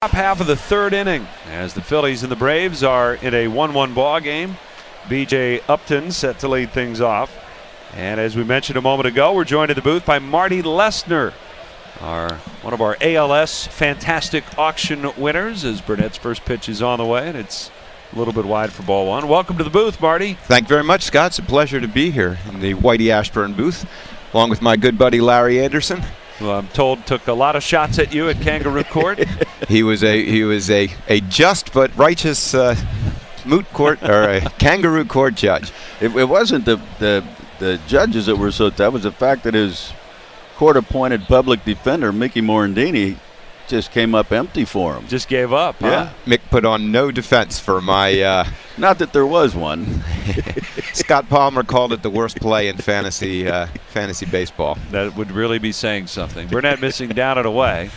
Top half of the third inning as the Phillies and the Braves are in a 1-1 ball game. B.J. Upton set to lead things off. And as we mentioned a moment ago, we're joined in the booth by Marty Lesnar, one of our ALS Fantastic Auction winners, as Burnett's first pitch is on the way, and it's a little bit wide for ball one. Welcome to the booth, Marty. Thank you very much, Scott. It's a pleasure to be here in the Whitey Ashburn booth, along with my good buddy Larry Andersen. Who I'm told took a lot of shots at you at Kangaroo Court. He was a just but righteous moot court or a Kangaroo Court judge. It wasn't the judges that were so tough. It was the fact that his court-appointed public defender, Mickey Morandini, just came up empty for him. Just gave up, huh? Yeah. Mick put on no defense for my... Not that there was one. Scott Palmer called it the worst play in fantasy baseball. That would really be saying something. Burnett missing down and away.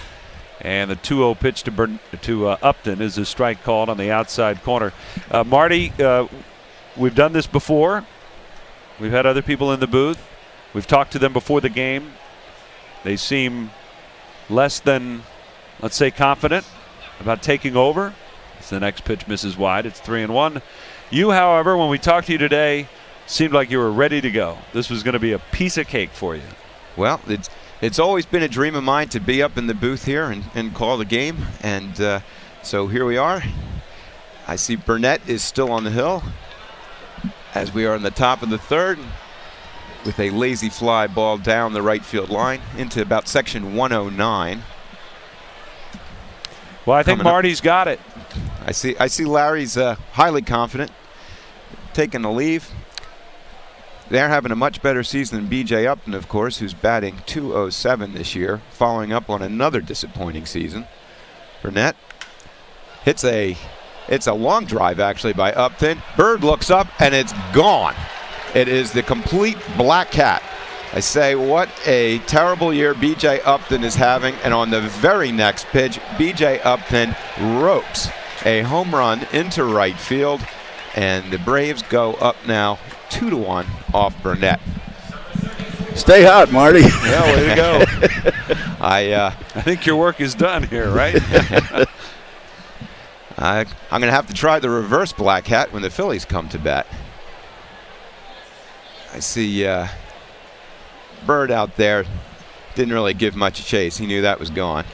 And the 2-0 pitch to Upton is a strike called on the outside corner. Marty, we've done this before. We've had other people in the booth. We've talked to them before the game. They seem less than, let's say, confident about taking over. As the next pitch misses wide. It's 3-1. You, however, when we talked to you today, seemed like you were ready to go. This was going to be a piece of cake for you. Well, it's always been a dream of mine to be up in the booth here and call the game. And so here we are. I see Burnett is still on the hill as we are in the top of the third with a lazy fly ball down the right field line into about section 109. Well, I think Marty's got it. I see Larry's highly confident, taking the leave. They're having a much better season than B.J. Upton, of course, who's batting .207 this year, following up on another disappointing season. Burnett hits it's a long drive, actually, by Upton. Bird looks up, and it's gone. It is the complete black cat. I say, what a terrible year B.J. Upton is having, and on the very next pitch, B.J. Upton ropes a home run into right field, and the Braves go up now 2-1 off Burnett. Stay hot, Marty. Yeah, way to go. I think your work is done here, right? I'm going to have to try the reverse black hat when the Phillies come to bat. I see Bird out there didn't really give much a chase. He knew that was gone.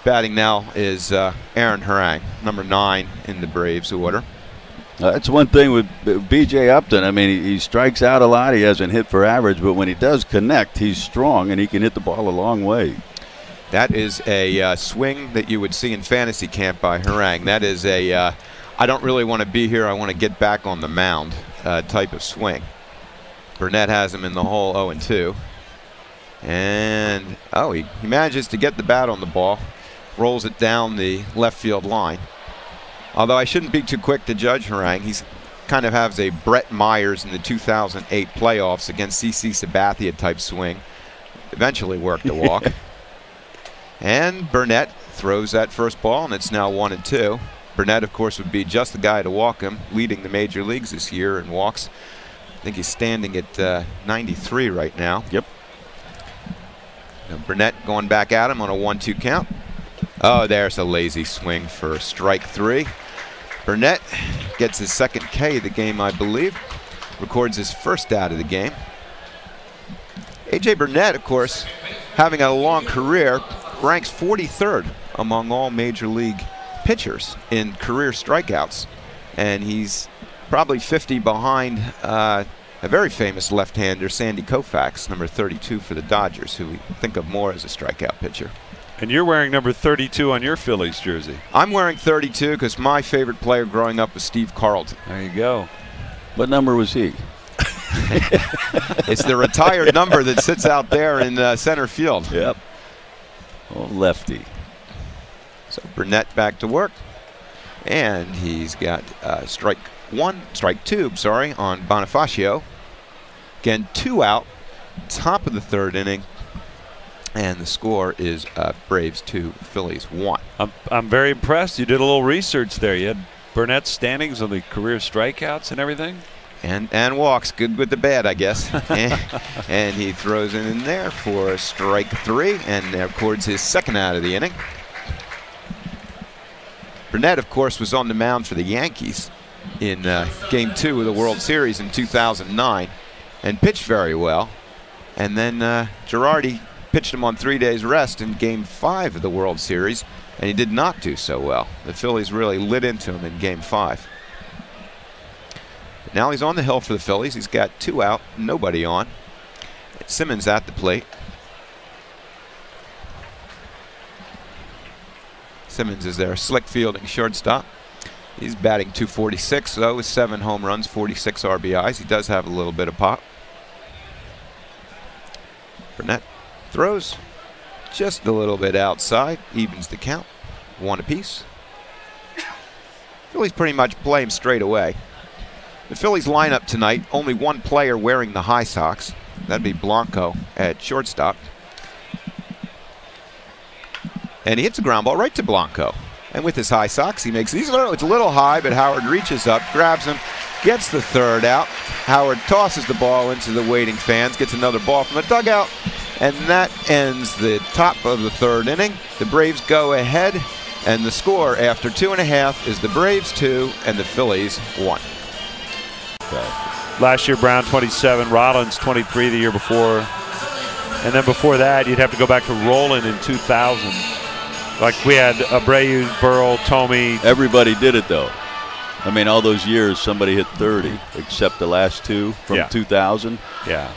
Batting now is Aaron Harang, number 9 in the Braves order. That's one thing with B.J. Upton. I mean, he strikes out a lot. He hasn't hit for average, but when he does connect, he's strong and he can hit the ball a long way. That is a swing that you would see in fantasy camp by Harang. That is a I don't really want to be here, I want to get back on the mound type of swing. Burnett has him in the hole 0-2. And, he manages to get the bat on the ball, rolls it down the left field line. Although I shouldn't be too quick to judge Harang. He's kind of has a Brett Myers in the 2008 playoffs against C.C. Sabathia type swing. Eventually worked a walk. And Burnett throws that first ball, and it's now 1-2. Burnett, of course, would be just the guy to walk him, leading the major leagues this year in walks. I think he's standing at 93 right now. Yep. Now Burnett going back at him on a 1-2 count. Oh, there's a lazy swing for strike 3. Burnett gets his second K of the game, I believe. Records his first out of the game. A.J. Burnett, of course, having a long career, ranks 43rd among all major league pitchers in career strikeouts. And he's probably 50 behind a very famous left-hander, Sandy Koufax, number 32 for the Dodgers, who we think of more as a strikeout pitcher. And you're wearing number 32 on your Phillies jersey. I'm wearing 32 because my favorite player growing up was Steve Carlton. There you go. What number was he? It's the retired number that sits out there in center field. Yep. Oh, lefty. So Burnett back to work. And he's got strike 2 on Bonifacio. Again, 2 out, top of the third inning. And the score is Braves 2, Phillies 1. I'm very impressed. You did a little research there. You had Burnett's standings on the career strikeouts and everything. And walks. Good with the bad, I guess. and he throws it in there for a strike 3 and records his second out of the inning. Burnett, of course, was on the mound for the Yankees in Game 2 of the World Series in 2009 and pitched very well. And then Girardi pitched him on 3 days rest in Game 5 of the World Series, and he did not do so well. The Phillies really lit into him in Game 5. Now he's on the hill for the Phillies. He's got 2 out, nobody on. Simmons at the plate. Simmons is there, slick fielding shortstop. He's batting .246 though, with 7 home runs, 46 RBIs. He does have a little bit of pop. Burnett throws just a little bit outside, evens the count, 1 apiece. Phillies pretty much play him straight away. The Phillies lineup tonight, only 1 player wearing the high socks. That'd be Blanco at shortstop. And he hits a ground ball right to Blanco. And with his high socks, he makes it's a little high, but Howard reaches up, grabs him, gets the 3rd out. Howard tosses the ball into the waiting fans, gets another ball from the dugout, and that ends the top of the 3rd inning. The Braves go ahead, and the score after 2.5 is the Braves 2 and the Phillies 1. Last year, Brown 27, Rollins 23 the year before. And then before that, you'd have to go back to Rowland in 2000. Like we had Abreu, Burrell, Tomey. Everybody did it, though. I mean, all those years, somebody hit 30, except the last 2 from 2000. Yeah.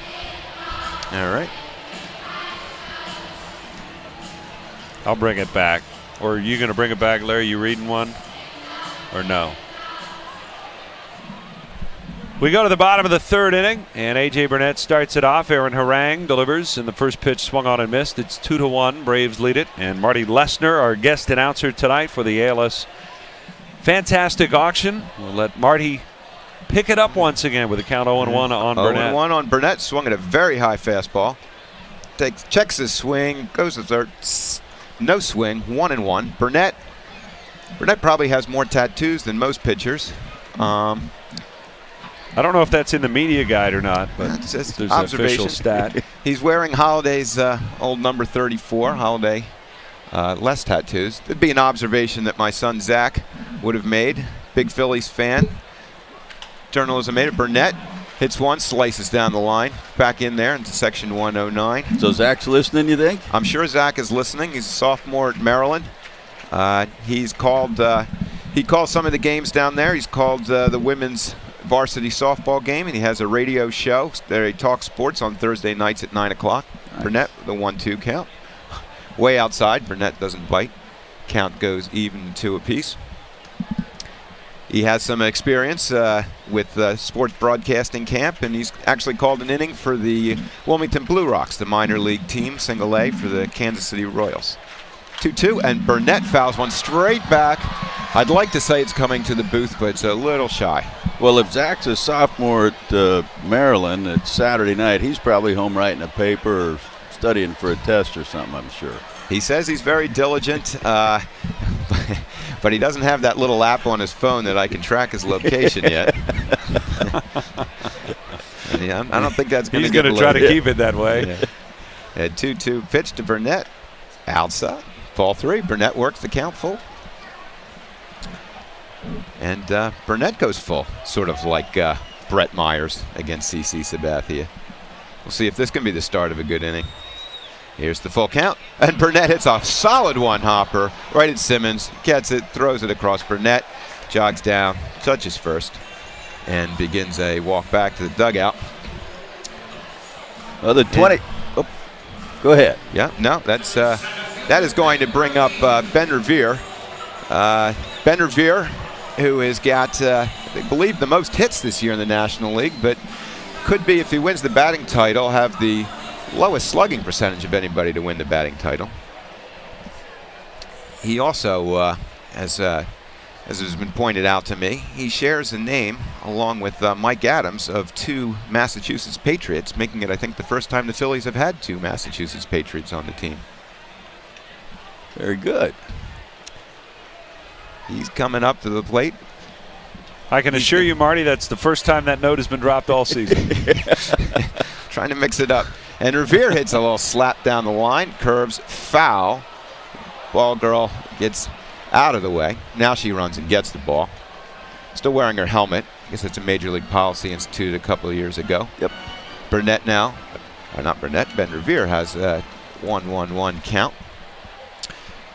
All right. I'll bring it back. Or are you going to bring it back, Larry? You reading one? Or no? We go to the bottom of the 3rd inning, and A.J. Burnett starts it off. Aaron Harang delivers, and the first pitch swung on and missed. It's 2-1. Braves lead it. And Marty Lessner, our guest announcer tonight for the ALS Fantastic Auction. We'll let Marty pick it up once again with a count 0-1 on Burnett. 0-1 on Burnett, swung at a very high fastball. Checks his swing, goes to 3rd. No swing, 1-1. Burnett probably has more tattoos than most pitchers. I don't know if that's in the media guide or not, but there's an observation. official stat. He's wearing Holiday's old number 34. Holiday, less tattoos. It'd be an observation that my son Zach would have made. Big Phillies fan. Journalism made it. Burnett hits one, slices down the line, back in there into section 109. So Zach's listening, you think? I'm sure Zach is listening. He's a sophomore at Maryland. He's called. He calls some of the games down there. He's called the women's varsity softball game, and he has a radio show there. He talks sports on Thursday nights at 9 o'clock. Nice. Burnett, the 1-2 count. Way outside. Burnett doesn't bite. Count goes even 2 apiece. He has some experience with sports broadcasting camp, and he's actually called an inning for the Wilmington Blue Rocks, the minor league team, single A for the Kansas City Royals. 2-2, and Burnett fouls one straight back. I'd like to say it's coming to the booth, but it's a little shy. Well, if Zach's a sophomore at Maryland, it's Saturday night, he's probably home writing a paper or studying for a test or something, I'm sure. He says he's very diligent, but he doesn't have that little app on his phone that I can track his location yet. Yeah, I don't think that's going to get loaded. He's going to try to keep it that way. Yeah. A 2-2 pitch to Burnett. Outside. Ball 3. Burnett works the count full. And Burnett goes full, sort of like Brett Myers against C.C. Sabathia. We'll see if this can be the start of a good inning. Here's the full count, and Burnett hits a solid one-hopper right at Simmons, gets it, throws it across Burnett, jogs down, touches first, and begins a walk back to the dugout. Well, the 20. Oh, go ahead. Yeah, no, that is going to bring up Ben Revere. Ben Revere, who has got, I believe, the most hits this year in the National League, but could be, if he wins the batting title, have the lowest slugging percentage of anybody to win the batting title. He also, as has been pointed out to me, he shares a name, along with Mike Adams, of 2 Massachusetts Patriots, making it, I think, the first time the Phillies have had 2 Massachusetts Patriots on the team. Very good. He's coming up to the plate. I can assure you, Marty, that's the first time that note has been dropped all season. Trying to mix it up. And Revere hits a little slap down the line, curves, foul. Ball girl gets out of the way. Now she runs and gets the ball. Still wearing her helmet. I guess it's a major league policy instituted a couple of years ago. Yep. Burnett now, or not Burnett, Ben Revere has a 1-1-1 count.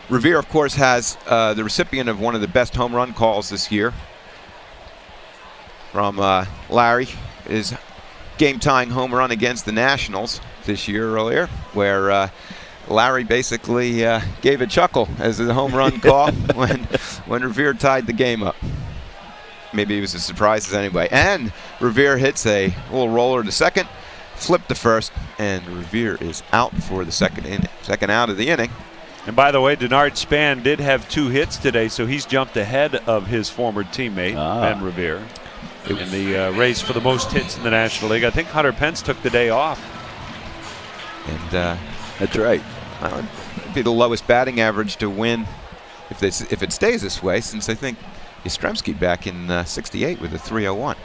Revere, of course, has the recipient of one of the best home run calls this year from Larry. His game-tying home run against the Nationals this year earlier, where Larry basically gave a chuckle as a home run call when Revere tied the game up. Maybe it was as surprised as anybody. And Revere hits a little roller to second, flipped to first, and Revere is out for the second out of the inning. And by the way, Denard Span did have 2 hits today, so he's jumped ahead of his former teammate, Ben Revere, in the race for the most hits in the National League. I think Hunter Pence took the day off. And that's right. It'd be the lowest batting average to win if it stays this way, since I think Yastrzemski back in '68 with a 301.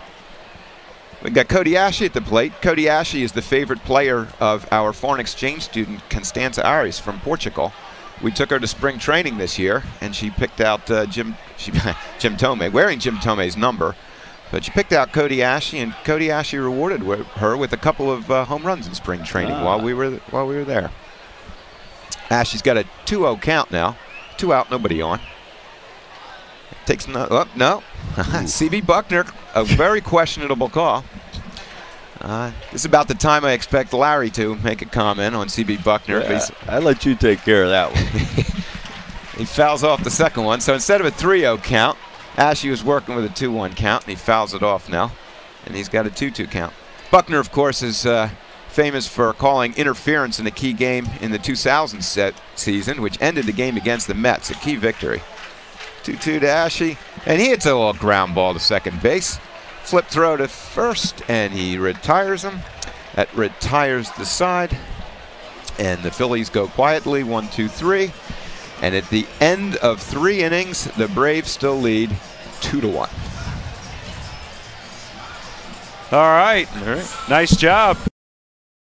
We've got Cody Ashe at the plate. Cody Ashe is the favorite player of our foreign exchange student Constanza Aries from Portugal. We took her to spring training this year, and she picked out Jim Thome, wearing Jim Thome's number. But she picked out Cody Ashe, and Cody Ashe rewarded her with a couple of home runs in spring training while we were there. Ashe's got a 2-0 count now. 2 out, nobody on. Takes no. C.B. Buckner, a very questionable call. This is about the time I expect Larry to make a comment on C.B. Buckner. Yeah, I let you take care of that one. He fouls off the second one. So instead of a 3-0 count, Ashe was working with a 2-1 count, and he fouls it off now. And he's got a 2-2 count. Buckner, of course, is famous for calling interference in a key game in the 2000 season, which ended the game against the Mets, a key victory. 2-2 to Ashe, and he hits a little ground ball to second base. Flip throw to first, and he retires him. That retires the side, and the Phillies go quietly 1-2-3. And at the end of 3 innings, the Braves still lead 2-1. All right. Nice job.